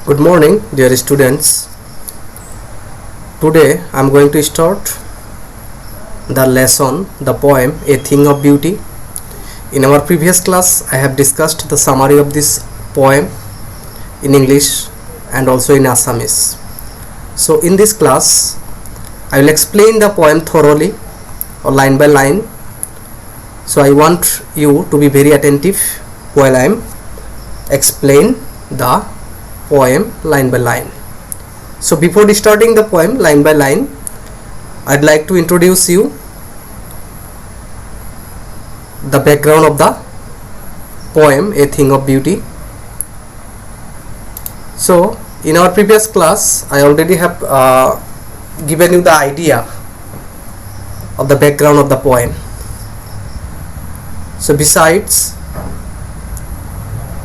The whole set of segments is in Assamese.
Good morning, dear students. Today I am going to start the lesson, the poem A Thing of Beauty. In our previous class, I have discussed the summary of this poem in English and also in Assamese. So in this class, I will explain the poem thoroughly or line by line. So I want you to be very attentive while I am explain the poem line by line. So before starting the poem line by line, I'd like to introduce you the background of the poem A Thing of Beauty. So in our previous class, I already have given you the idea of the background of the poem. So besides,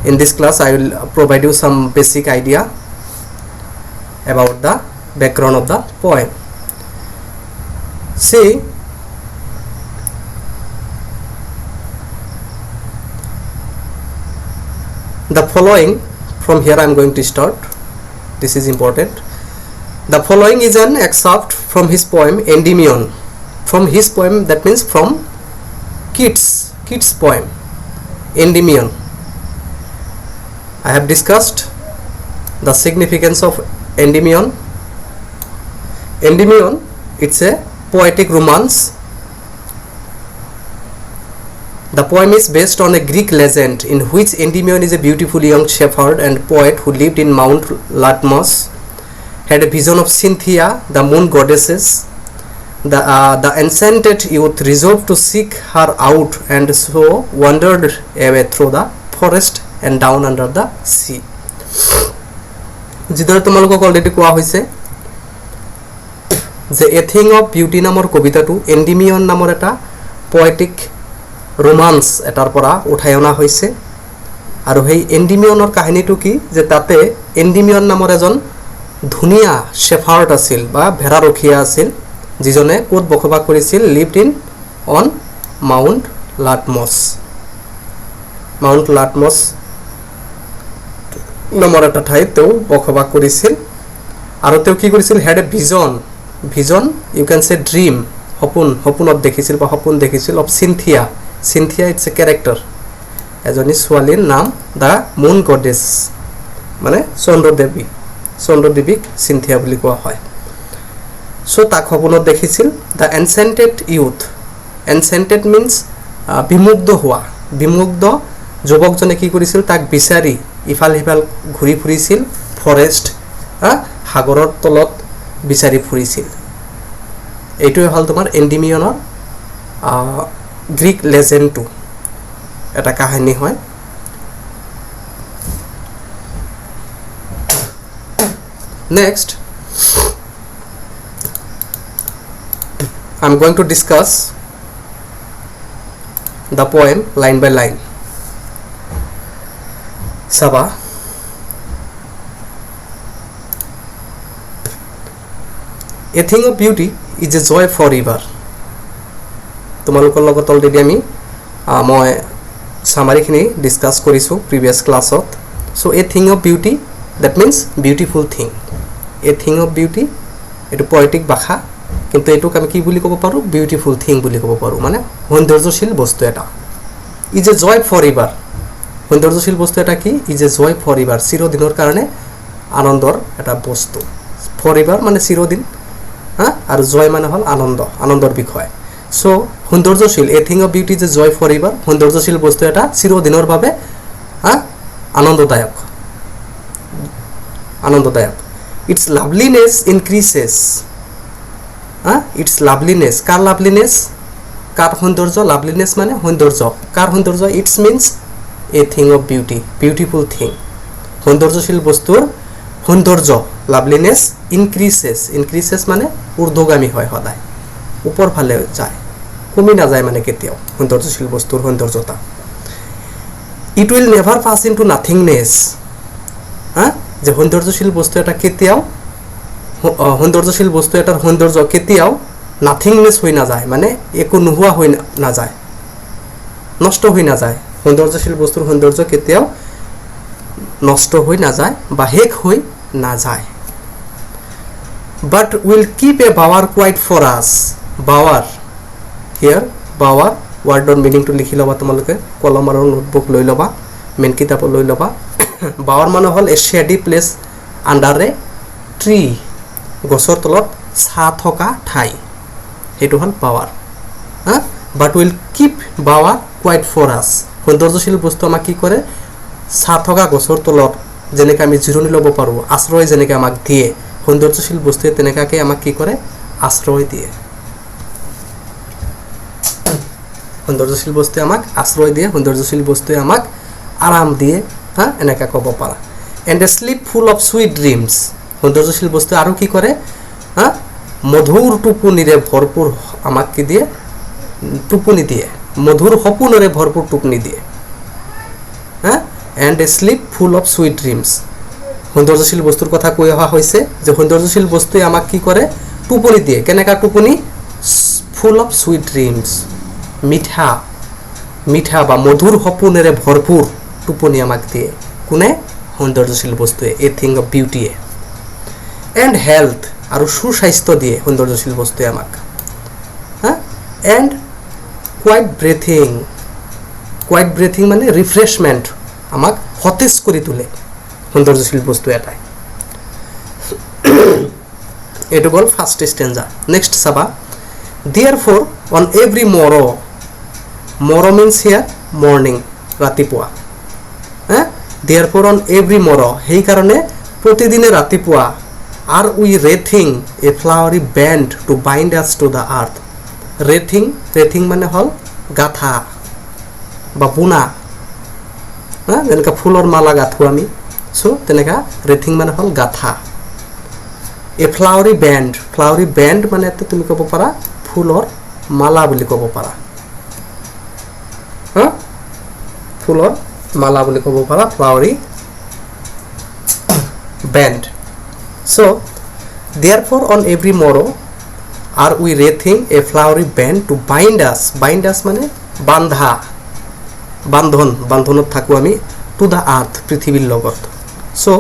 in this class I will provide you some basic idea about the background of the poem. See, the following, from here I am going to start. This is important. The following is an excerpt from his poem Endymion. From his poem, that means from Keats poem Endymion. I have discussed the significance of Endymion. Endymion, it's a poetic romance. The poem is based on a Greek legend in which Endymion is a beautiful young shepherd and poet who lived in Mount Latmos, had a vision of Cynthia, the moon goddesses. The enchanted youth resolved to seek her out and so wandered away through the forest and down under the sea. যিদৰে তোমালোকক অলৰেডি কোৱা হৈছে যে এ থিং অফ বিউটি নামৰ কবিতাটো এন্ডিমিয়ন নামৰ এটা পোয়েটিক ৰোমান্স এটাৰ পৰা উঠাই অনা হৈছে আৰু সেই এন্ডিমিয়নৰ কাহিনীটো কি যে তাতে এন্ডিমিয়ন নামৰ এজন ধুনিয়া শেফাৰ্ড আছিল বা ভেড়া ৰখিয়া আছিল যিজনে কোট বসবাস কৰিছিল লিভড ইন অন মাউন্ট লাটমস নামৰ এটা ঠাইত তেওঁ বসবাস কৰিছিল আৰু তেওঁ কি কৰিছিল had a vision you can say dream সপোনত দেখিছিল বা সপোন দেখিছিল of Cynthia it's a character এজনী ছোৱালীৰ নাম দা মুন গডেছ মানে চন্দ্ৰদেৱীক সিনথিয়া বুলি কোৱা হয় সো তাক সপোনত দেখিছিল দা এনচেন্টেড ইউথ এনচেন্টেড মিন্স বিমুগ্ধ যুৱকজনে কি কৰিছিল তাক বিচাৰি ইফাল সিফাল ঘূৰি ফুৰিছিল ফৰেষ্ট সাগৰৰ তলত বিচাৰি ফুৰিছিল এইটোৱে হ'ল তোমাৰ এন্ডিমিয়নৰ গ্ৰীক লেজেণ্ডটো এটা কাহিনী হয় next I'm going to discuss the poem line by line. Saba, A Thing of Beauty is a joy forever. তোমালোকৰ লগত অলৰেডি আমি মই সামাৰিখিনি ডিসকাস কৰিছো প্ৰিভিয়াস ক্লাছত so A Thing of Beauty, that means beautiful thing. A Thing of Beauty এটো পোয়েটিক ভাষা কিন্তু এটোক আমি কি বুলি ক'ব পাৰো বিউটিফুল থিং বুলি ক'ব পাৰো মানে সৌন্দৰ্যশীল বস্তু এটা ইজ এ জয় ফৰএভাৰ সৌন্দৰ্যশীল বস্তু এটা কি ইজ এ জয় ফৰএভাৰ চিৰদিনৰ কাৰণে আনন্দৰ এটা বস্তু ফৰএভাৰ মানে চিৰদিন আৰু জয় মানে হ'ল আনন্দৰ বিষয় সো সৌন্দৰ্যশীল a thing of beauty is a joy forever সৌন্দৰ্যশীল বস্তু এটা চিৰদিনৰ বাবে আনন্দদায়ক its loveliness increases Its loveliness, car loveliness, car সৌন্দৰ্য loveliness মানে সৌন্দৰ্য car সৌন্দৰ্য it means a thing of beauty, beautiful thing সৌন্দৰ্যশীল বস্তুৰ সৌন্দৰ্য loveliness increases মানে ঊৰ্ধ্বগামী হয় সদায় ওপৰ ফালে যায় কমি না যায় মানে কেতিয়াও সৌন্দৰ্যশীল বস্তুৰ সৌন্দৰ্যতা it will never pass into nothingness যে সৌন্দৰ্যশীল বস্তু এটা কেতিয়াও সৌন্দৰ্যশীল বস্তু এটাৰ সৌন্দৰ্য কেতিয়াও নাথিংনেস হৈ না যায় মানে একো নোহোৱা হৈ না যায় নষ্ট হৈ না যায় সৌন্দৰ্যশীল বস্তুৰ সৌন্দৰ্য কেতিয়াও নষ্ট হৈ নাযায় বা শেষ হৈ নাযায় but will keep a bower quiet for us bower here bower word meaning to লিখি লবা তোমালোকে কলম আৰু নোটবুক লৈ লবা মেন কিতাপ লৈ লবা bower মানে হল a shady place under a tree গছৰ তলত ছা থকা ঠাই হেতু হল bower but will keep bower quiet for us সৌন্দৰ্যশীল বস্তু আমাক কি কৰে ছা থকা গছৰ তলত যেনেকৈ আমি জিৰণি ল'ব পাৰো আশ্ৰয় যেনেকৈ আমাক দিয়ে সৌন্দৰ্যশীল বস্তুৱে তেনেকাকে আমাক কি কৰে আশ্ৰয় দিয়ে সৌন্দৰ্যশীল বস্তুৱে আমাক আশ্ৰয় দিয়ে সৌন্দৰ্যশীল বস্তুৱে আমাক আৰাম দিয়ে এনেকা ক'ব পাৰা and a sleep full of sweet dreams সৌন্দৰ্যশীল বস্তু আৰু কি কৰে মধুৰ টোপনিৰে ভৰপুৰ আমাক কি দিয়ে টোপনি দিয়ে মধুৰ সপোনৰে ভৰপুৰ টোপনি দিয়ে and a sleep full of sweet dreams সৌন্দৰ্যশীল বস্তুৰ কথা কৈ অহা হৈছে যে সৌন্দৰ্যশীল বস্তুৱে আমাক কি কৰে টোপনি দিয়ে কেনেকা টোপনি full of sweet dreams মিঠা মিঠা বা মধুৰ সপোনৰে ভৰপুৰ টোপনি আমাক দিয়ে কোনে সৌন্দৰ্যশীল বস্তুৱে a thing of beauty and health আৰু সুস্বাস্থ্য দিয়ে সৌন্দৰ্যশীল বস্তুৱে আমাক and quiet breathing মানে ৰিফ্ৰেশমেন্ট আমাক সতেজ কৰি তোলে সৌন্দৰ্যশীল বস্তু এটাই এটো গল ফার্স্ট স্ট্যান্জা নেক্সট সাবা therefore on every morrow means here morning ৰাতিপুৱা therefore on every morrow হেই কাৰণে প্ৰতিদিনে ৰাতিপুৱা are we wreathing a flowery band to bind us to the earth wreathing মানে হল গাথা বা বুনা যেনেকা ফুলৰ মালা গাথো আমি সো তেনেকা wreathing মানে হল গাথা a flowery band মানে তুমি ক'ব পাৰা ফুলৰ মালা বুলি ক'ব পাৰা ফুলৰ মালা বুলি ক'ব পাৰা flowery band so therefore on every morrow are we wreathing a flowery band to bind us মানে বান্ধা বান্ধনত থাকো আমি to the earth পৃথিৱীৰ লগত so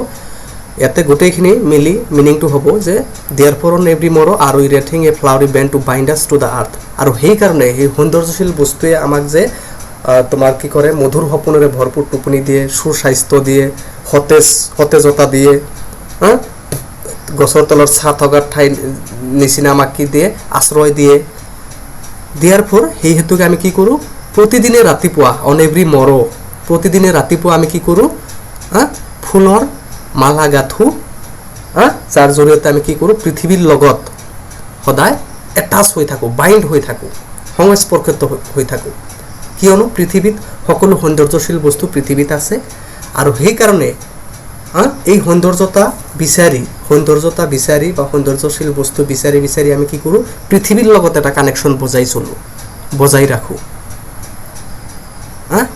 ইয়াতে গোটেইখিনি মিলি মিনিংটো হ'ব যে therefore on every morrow are we wreathing a flowery band to bind us to the earth আৰু হেই কাৰণে এই সৌন্দৰ্যশীল বস্তুৱে আমাক যে তোমাৰ কি কৰে মধুৰ সপোনেৰে ভৰপুৰ টোপনি দিয়ে সুস্বাস্থ্য দিয়ে সতেজতা দিয়ে গছৰ তলৰ ছাঁ থকাৰ ঠাই নিচিনা আমাক কি দিয়ে আশ্ৰয় দিয়ে দিয়াৰ ফৰ সেই হেতুকে আমি কি কৰোঁ প্ৰতিদিনে ৰাতিপুৱা অন এভৰি মৰো প্ৰতিদিনে ৰাতিপুৱা আমি কি কৰোঁ ফুলৰ মালা গাঁথো যাৰ জৰিয়তে আমি কি কৰোঁ পৃথিৱীৰ লগত সদায় এটাচ হৈ থাকোঁ বাইণ্ড হৈ থাকোঁ সংস্পৰ্শিত হৈ থাকোঁ কিয়নো পৃথিৱীত সকলো সৌন্দৰ্যশীল বস্তু পৃথিৱীত আছে আৰু সেই কাৰণে এই সৌন্দৰ্যতা বিচাৰি বা সৌন্দৰ্যশীল বস্তু বিচাৰি আমি কি কৰোঁ পৃথিৱীৰ লগত এটা কানেকশ্যন বজাই ৰাখোঁ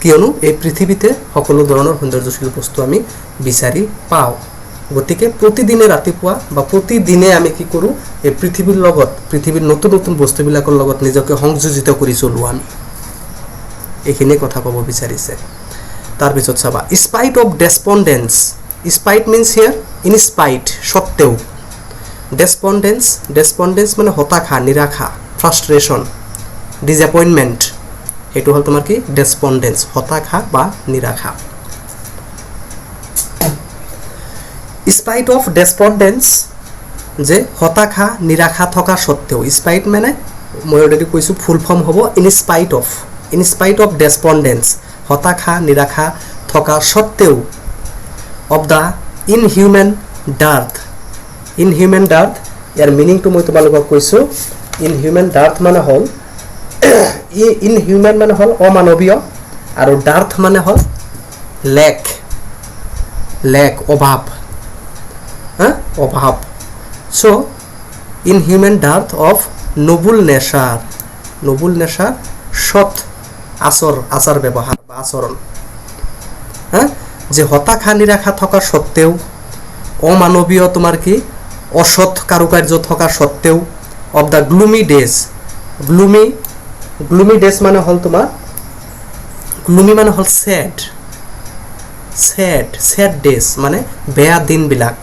কিয়নো এই পৃথিৱীতে সকলো ধৰণৰ সৌন্দৰ্যশীল বস্তু আমি বিচাৰি পাওঁ গতিকে প্ৰতিদিনে ৰাতিপুৱা বা প্ৰতিদিনে আমি কি কৰোঁ এই পৃথিৱীৰ লগত পৃথিৱীৰ নতুন বস্তুবিলাকৰ লগত নিজকে সংযোজিত কৰি চলোঁ আমি এইখিনি কথা ক'ব বিচাৰিছে তাৰ পিছত চাবা spite of despondence spite means here in spite সত্ত্বেও ডেছপন্ডেন্স মানে হতাশা নিৰাশা ফ্ৰাষ্ট্ৰেশ্যন ডিসঅ্যাপয়েন্টমেন্ট এটো হল তোমাৰ কি ডেছপন্ডেন্স হতাশা বা নিৰাশা স্পাইট অফ ডেছপন্ডেন্স যে হতাশা নিৰাশা থকা সত্ত্বেও স্পাইট মানে মই অলৰেডি কৈছো ফুল ফৰ্ম হ'ব ইন স্পাইট অফ ডেছপন্ডেন্স হতাশা নিৰাশা থকা সত্ত্বেও অফ দা ইনহিউম্যান ডাৰ্থ ইয়াৰ মিনিংটো মই তোমালোকক কৈছো ইনহিউম্যান ডাৰ্থ মানে হল ইনহিউম্যান মানে হল অমানৱীয় আৰু ডাৰ্থ মানে হল লেক অভাৱ so inhuman dearth of noble nature সৎ আচাৰ ব্যৱহাৰ বা আচৰণ যে হতাশা নিৰাশা থকা সত্ত্বেও অমানৱীয় তোমাৰ কি অসৎ কাৰুকাৰ্য থকা সত্ত্বেও অফ দা গ্লুমি ডেজ মানে হল তোমাৰ গ্লুমি মানে হল sad days মানে বেয়া দিনবিলাক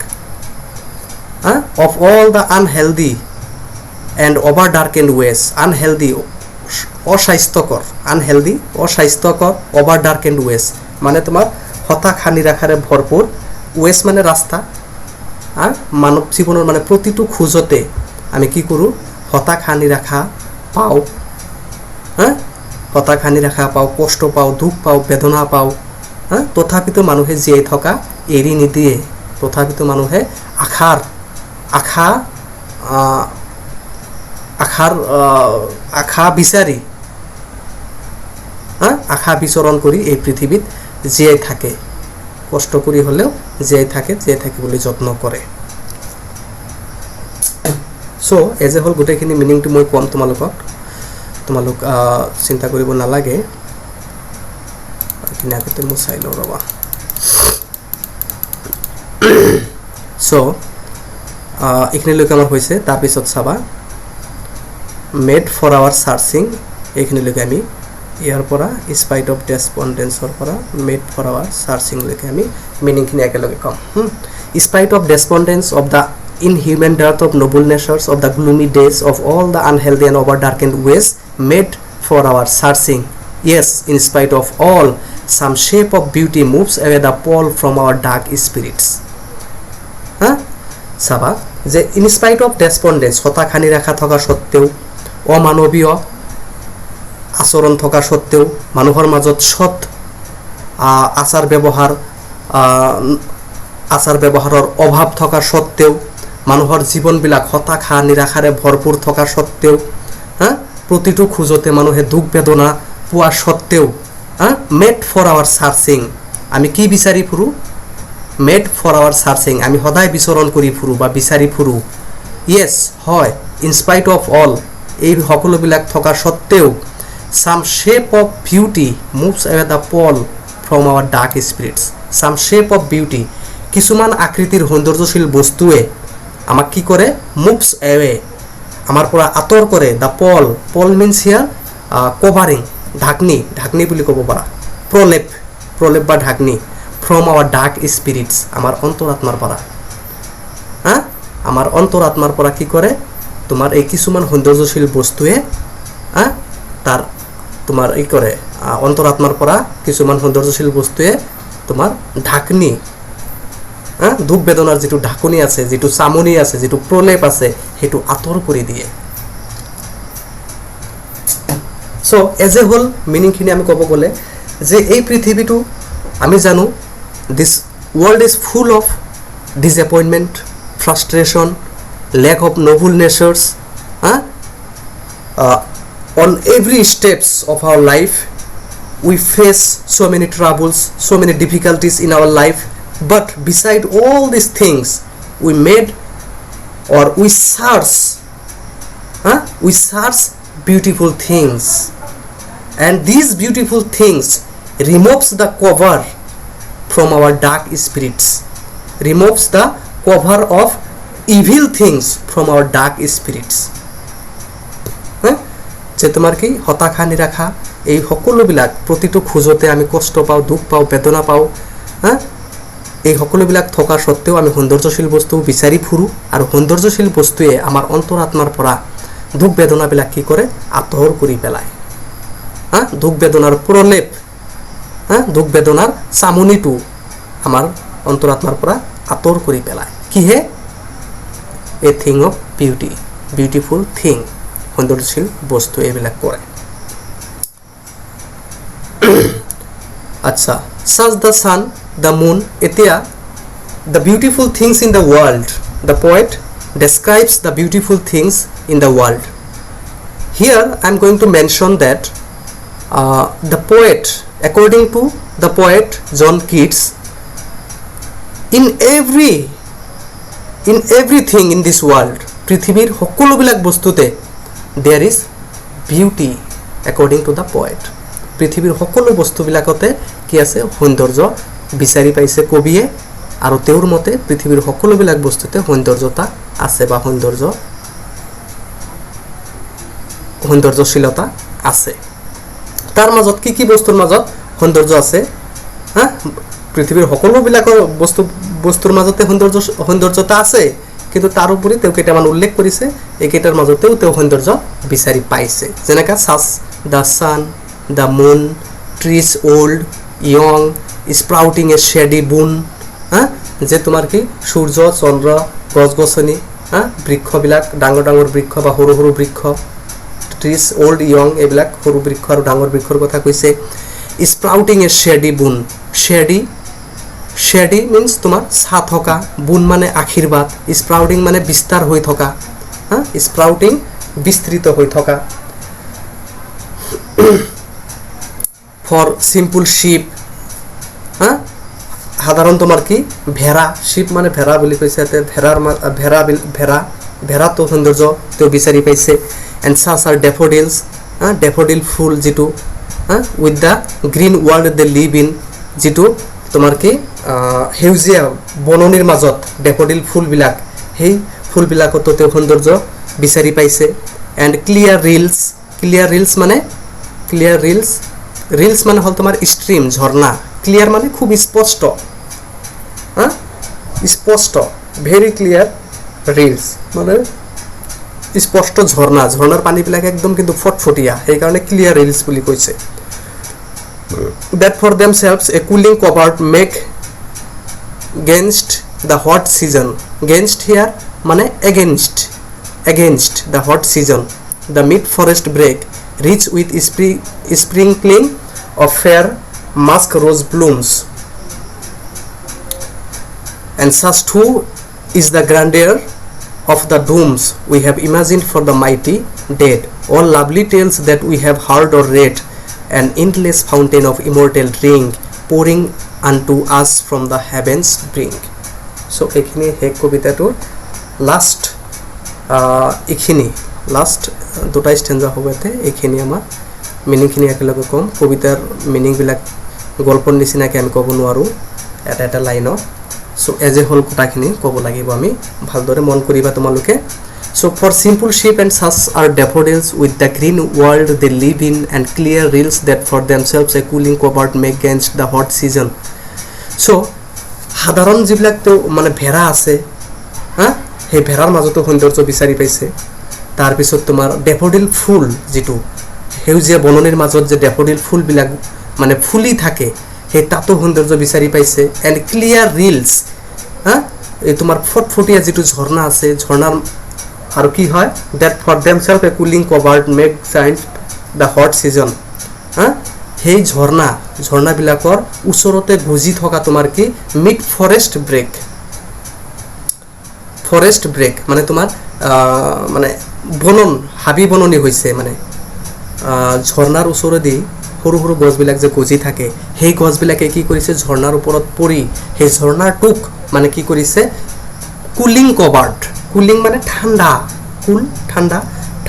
of all the unhealthy and over darkened ways unhealthy অস্বাস্থ্যকৰ over darkened ways মানে তোমাৰ হতাশ হানি ৰাখাৰে ভৰপুৰ ways মানে ৰাস্তা মানৱ জীৱনৰ মানে প্ৰতিটো খোজতে আমি কি কৰো হতাশ হানি ৰাখা পাও হতাশ হানি ৰাখা পাও কষ্ট পাও দুখ পাও বেদনা পাও তথাপিতো মানুহে জীয়াই থকা এৰি নিদিয়ে তথাপিতো মানুহে আশা বিচাৰি আশা বিচৰণ কৰি এই পৃথিৱীত জীয়াই থাকে কষ্ট কৰি হলেও জীয়াই থাকিবলৈ যত্ন কৰে সো এজ এ হল গোটেইখিনি মিনিংটো মই কম তোমালোক চিন্তা কৰিব নালাগে কিনাকতে মই চাই লওঁ ৰবা সো এইখিনিলৈকে আমাৰ হৈছে তাৰপিছত চাবা মেড ফৰ আৱাৰ সাৰ্চিং এইখিনিলৈকে আমি ইয়াৰ পৰা স্পাইট অফ ডেছপন্ডেন্সৰ পৰা মেড ফৰ আৱাৰ সাৰ্চিংলৈকে আমি মিনিংখিনি একেলগে কম spite of despondence of the inhuman dearth of noble natures of the gloomy days of all the unhealthy and over darkened ways made for our searching yes in spite of all some shape of beauty moves away the pall from our dark spirits saba je in spite of despondence hota khani rakha thoka sotteu অমানবীয় আচরণ থকা সত্ত্বেও মানুহৰ মাজত সৎ আচাৰ ব্যৱহাৰৰ অভাৱ থকা সত্ত্বেও মানুহৰ জীৱনবিলাক হতাশা নিৰাশাৰে ভৰপুৰ থকা সত্ত্বেও প্ৰতিটো খোজতে মানুহে দুখ বেদনা পোৱা সত্ত্বেও মেড ফৰ আৱাৰ সাৰ্চিং আমি কি বিচাৰি ফুৰো মেড ফৰ আৱাৰ সাৰ্চিং আমি সদায় বিচৰণ কৰি ফুৰো বা বিচাৰি ফুৰো ইয়েস হয় ইন স্পাইট অফ অল এই সকলোবিলাক থকা সত্ত্বেও some shape of beauty moves away the pall from our dark spirits some shape of beauty কিছুমান আকৃতিৰ সৌন্দৰ্যশীল বস্তুৱে আমাক কি কৰে moves away আমাৰ পৰা আতৰ কৰে the pall means here covering ঢাকনি বুলি ক'ব পাৰা প্ৰলেপ বা ঢাকনি from our dark spirits আমাৰ অন্তৰাত্মাৰ পৰা কি কৰে তোমাৰ এই কিছুমান সৌন্দৰ্যশীল বস্তুৱে তাৰ তোমাৰ এই কৰে অন্তৰাত্মাৰ পৰা কিছুমান সৌন্দৰ্যশীল বস্তুৱে তোমাৰ ঢাকনি দুখ বেদনাৰ যেটো ঢাকনি আছে যেটো চামনি আছে যেটো প্ৰলেপ আছে হেতু আতৰ কৰি দিয়ে সো এজ এ হোল মিনিংখিনি আমি ক'ব গলে যে এই পৃথিৱীটো আমি জানো this world is full of disappointment frustration lack of noble natures on every steps of our life we face so many troubles so many difficulties in our life but beside all these things we made or we search beautiful things and these beautiful things removes the cover from our dark spirits removes the cover of evil things from our dark spirits যে তোমার কি হতাশা নিৰাশা এই সকলোবিলাক প্ৰতিটো খোজতে আমি কষ্ট পাও দুখ পাও বেদনা পাও এই সকলোবিলাক থকা সত্ত্বেও আমি সৌন্দৰ্যশীল বস্তু বিচাৰি ফুৰো আৰু সৌন্দৰ্যশীল বস্তুৱে আমাৰ অন্তৰাত্মাৰ পৰা দুখ বেদনাবিলাক কি কৰে আতৰ কৰি পেলায় দুখ বেদনাৰ প্ৰলেপ দুখ বেদনাৰ চামনিটো আমাৰ অন্তৰাত্মাৰ পৰা আতৰ কৰি পেলায় কিহে a thing of beauty beautiful thing সৌন্দৰ্যশীল বস্তু এইবিলাক কৰে আচ্ছা such the sun the moon এতিয়া the beautiful things in the world the poet describes the beautiful things in the world here I am going to mention that the poet according to the poet John Keats in everything in this world পৃথিৱীৰ সকলোবিলাক বস্তুতে there is beauty according to the poet পৃথিৱীৰ সকলো বস্তুবিলাকতে কি আছে সৌন্দৰ্য বিচাৰি পাইছে কবিয়ে আৰু তেওঁৰ মতে পৃথিৱীৰ সকলোবিলাক বস্তুতে সৌন্দৰ্যতা আছে বা সৌন্দৰ্যশীলতা আছে তাৰ মাজত কি বস্তুৰ মাজত সৌন্দৰ্য আছে পৃথিৱীৰ সকলোবিলাকৰ বস্তুৰ মাজতে সৌন্দৰ্যতা আছে, কিন্তু তাৰ উপৰি তেওঁ কেইটামান উল্লেখ কৰিছে, এইকেইটাৰ মাজতেও তেওঁ সৌন্দৰ্য বিচাৰি পাইছে। যেনেকৈ the sun, the moon, trees old young, sprouting a shady boon, যে তোমাৰ কি সূৰ্য, চন্দ্ৰ, গছ গছনি, বৃক্ষবিলাক ডাঙৰ ডাঙৰ বৃক্ষ বা সৰু সৰু বৃক্ষ, ট্ৰিজ অল্ড ইয়ং, এইবিলাক সৰু বৃক্ষ আৰু ডাঙৰ বৃক্ষৰ কথা কৈছে। স্প্ৰাউটিং এ শ্বেডি বুন, শ্বেডি মিনছ তোমাৰ ছাঁ থকা, বুন মানে আশীৰ্বাদ, স্প্ৰাউটিং মানে বিস্তাৰ হৈ থকা, স্প্ৰাউটিং বিস্তৃত হৈ থকা। ফৰ চিম্পল শ্বিপ, সাধাৰণ তোমাৰ কি ভেড়া, শ্বিপ মানে ভেড়া বুলি কৈছে, ভেড়াটো সৌন্দৰ্য তেওঁ বিচাৰি পাইছে। And such are daffodils, daffodil ফুল যিটো, with the green world they live in, যিটো তোমাৰ কি সেউজীয়া বননিৰ মাজত ডেফোডিল ফুলবিলাক, সেই ফুলবিলাকতো তেওঁ সৌন্দৰ্য বিচাৰি পাইছে। এণ্ড ক্লিয়াৰ ৰিলছ মানে হ'ল তোমাৰ ষ্ট্ৰীম, ঝৰ্ণা। ক্লিয়াৰ মানে খুব স্পষ্ট, ভেৰি ক্লিয়াৰ। ৰিলছ মানে স্পষ্ট ঝৰ্ণাৰ পানীবিলাক একদম কিন্তু ফটফটীয়া, সেইকাৰণে ক্লিয়াৰ ৰিলছ বুলি কৈছে। that for themselves a cooling covert make against the hot season. Against here মানে against the hot season. The mid forest break rich with sprinkling of fair musk rose blooms, and such too is the grandeur of the dooms we have imagined for the mighty dead. All lovely tales that we have heard or read, an endless fountain of immortal drink pouring unto us from the heavens brink. So ekhini he kobitatur last দুটা স্টেঞ্জা হবতে এখিনি আমাৰ মিনিংখিনি একেলগে কম। কবিতাৰ মিনিংবিলাক গল্পৰ নিচিনাকৈ আমি ক'ব নোৱাৰোঁ এটা লাইনত। চ' এজ এ হোল কথাখিনি ক'ব লাগিব আমি, ভালদৰে মন কৰিবা তোমালোকে। So for simple sheep and such are daffodils with the green world they live in, and clear rills that for themselves a cooling covert make against the hot season. So সাধাৰণ যিবিলাক তো মানে ভেড়া আছে, সেই ভেড়াৰ মাজতো সৌন্দৰ্য বিচাৰি পাইছে। তাৰপিছত তোমাৰ ডেফোডিল ফুল, যিটো সেউজীয়া বননিৰ মাজত যে ডেফোডিল ফুলবিলাক মানে ফুলি থাকে, সেই তাতো সৌন্দৰ্য বিচাৰি পাইছে। এণ্ড ক্লিয়াৰ ৰিলছ, এই তোমাৰ ফটফটীয়া যিটো ঝৰ্ণা আছে, ঝৰ্ণাৰ আৰু কি হয়, that for themselves a cooling covert make gainst the hot season. সেই ঝৰ্ণাবিলাকৰ ওচৰতে গুজি থকা তোমাৰ কি মিড ফৰেষ্ট ব্ৰেক মানে তোমাৰ মানে হাবি বননি হৈছে, মানে ঝৰ্ণাৰ ওচৰেদি সৰু সৰু গছবিলাক যে গজি থাকে, সেই গছবিলাকে কি কৰিছে, ঝৰ্ণাৰ ওপৰত পৰি সেই ঝৰ্ণাটোক মানে কি কৰিছে, কুলিং কভাৰ্ড, কুলিং মানে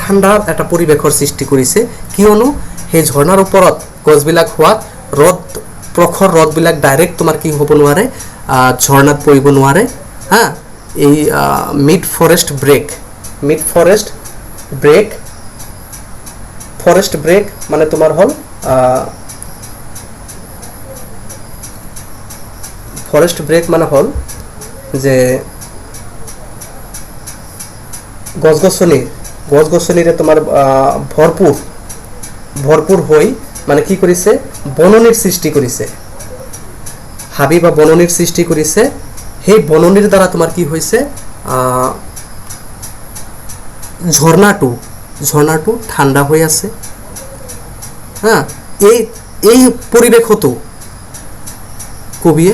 ঠাণ্ডাৰ এটা পৰিৱেশৰ সৃষ্টি কৰিছে। কিয়নো সেই ঝৰ্ণাৰ ওপৰত গছবিলাক হোৱাত প্ৰখৰ ৰ'দবিলাক ডাইৰেক্ট তোমাৰ কি হ'ব নোৱাৰে, ঝৰ্ণাত পৰিব নোৱাৰে। এই মিড ফৰেষ্ট ব্ৰেক মানে তোমাৰ হ'ল ফৰেষ্ট ব্ৰেক মানে হ'ল যে গছ গছনিৰে তোমাৰ ভৰপূৰ হৈ মানে কি কৰিছে, বননিৰ সৃষ্টি কৰিছে, হাবি বা বননিৰ সৃষ্টি কৰিছে। সেই বননিৰ দ্বাৰা তোমাৰ কি হৈছে, ঝৰ্ণাটো ঠাণ্ডা হৈ আছে। এই পৰিৱেশতো কবিয়ে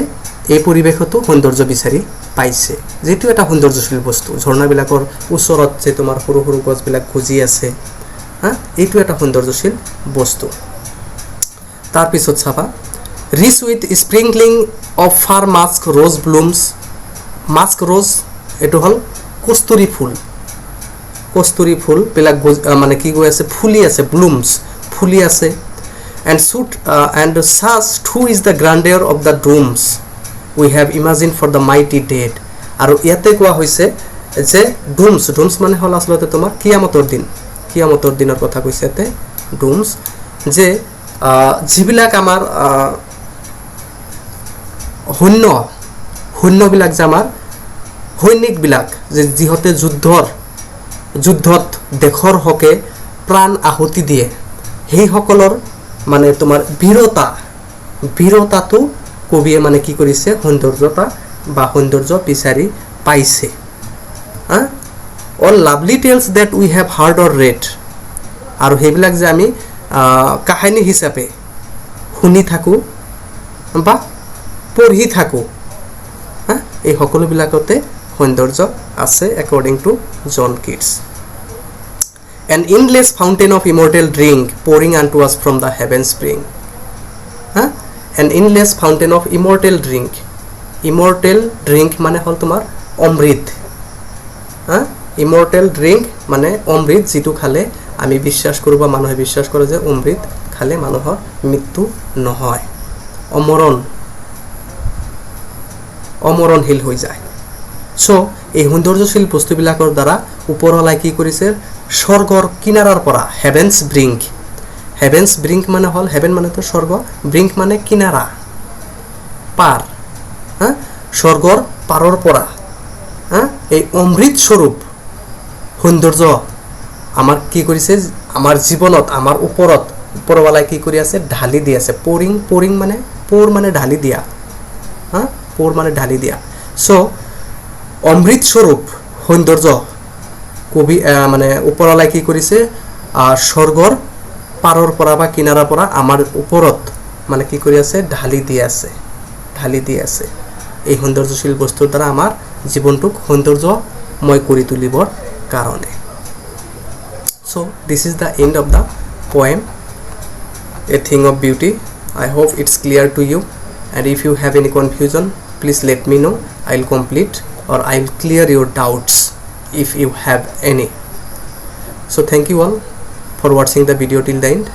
সৌন্দৰ্য বিচাৰি পাইছে, যিটো এটা সৌন্দৰ্যশীল বস্তু। ঝৰ্ণাবিলাকৰ ওচৰত যে তোমাৰ সৰু সৰু গছবিলাক গজি আছে, এইটো এটা সৌন্দৰ্যশীল বস্তু। তাৰপিছত চাবা, rich with sprinkling of fair musk rose blooms. Musk rose এইটো হ'ল কস্তুৰী ফুলবিলাক মানে কি গৈ আছে, ফুলি আছে, ব্লুমছ ফুলি আছে। And such too is the grandeur of the dooms we have imagine for the mighty dead. আৰু ইয়াতে কোৱা হৈছে যে ডুমছ মানে হ'ল আচলতে তোমাৰ কিয়ামতৰ দিনৰ কথা কৈছে ইয়াতে ডুমছ, যে যিবিলাক আমাৰ সৈন্যবিলাক যে আমাৰ সৈনিকবিলাক যে যিহতে যুদ্ধত দেশৰ হকে প্ৰাণ আহুতি দিয়ে সেইসকলৰ মানে তোমাৰ বীৰতাটো কবিয়ে মানে কি কৰিছে সৌন্দৰ্যতা বা সৌন্দৰ্য বিচাৰি পাইছে all lovely tales that we have heard or read আৰু সেইবিলাক যে আমি কাহিনী হিচাপে শুনি থাকো বা পঢ়ি থাকো এই সকলোবিলাকতে সৌন্দৰ্য আছে according to John Keats. An endless fountain of immortal drink pouring unto us from the heaven spring. An endless fountain of immortal drink. Immortal drink মানে হল তোমাৰ অমৃত immortal drink মানে অমৃত যিটো খালে আমি বিশ্বাস কৰো বা মানুহে বিশ্বাস কৰে যে অমৃত খালে মানুহৰ মৃত্যু নহয় অমৰণশীল হৈ যায় সো এই সৌন্দৰ্যশীল বস্তুবিলাকৰ দ্বাৰা ওপৰলৈ কি কৰিছে স্বৰ্গৰ কিনাৰাৰ পৰা হেভেন্স ব্ৰিংক মানে হল হেভেন মানে তো স্বৰ্গ ব্ৰিংক মানে কিনাৰা পাৰ স্বৰ্গৰ পাৰৰ পৰা এই অমৃত স্বৰূপ সৌন্দৰ্য আমাৰ কি কৰিছে আমাৰ জীৱনত আমাৰ ওপৰৱালাই কি কৰি আছে ঢালি দি আছে পৌৰিং মানে পৌৰ মানে ঢালি দিয়া পৌৰ মানে ঢালি দিয়া সো অমৃত স্বৰূপ সৌন্দৰ্য কবি মানে ওপৰৱালাই কি কৰিছে স্বৰ্গৰ পাৰৰ পৰা বা কিনাৰাৰ পৰা আমাৰ ওপৰত মানে কি কৰি আছে ঢালি দি আছে এই সৌন্দৰ্যশীল বস্তুৰ দ্বাৰা আমাৰ জীৱনটোক সৌন্দৰ্যময় কৰি তুলিবৰ কাৰণে so this is the end of the poem A Thing of Beauty. I hope it's clear to you, and if you have any confusion please let me know. I'll complete or I'll clear your doubts if you have any. So thank you all for watching the video till the end.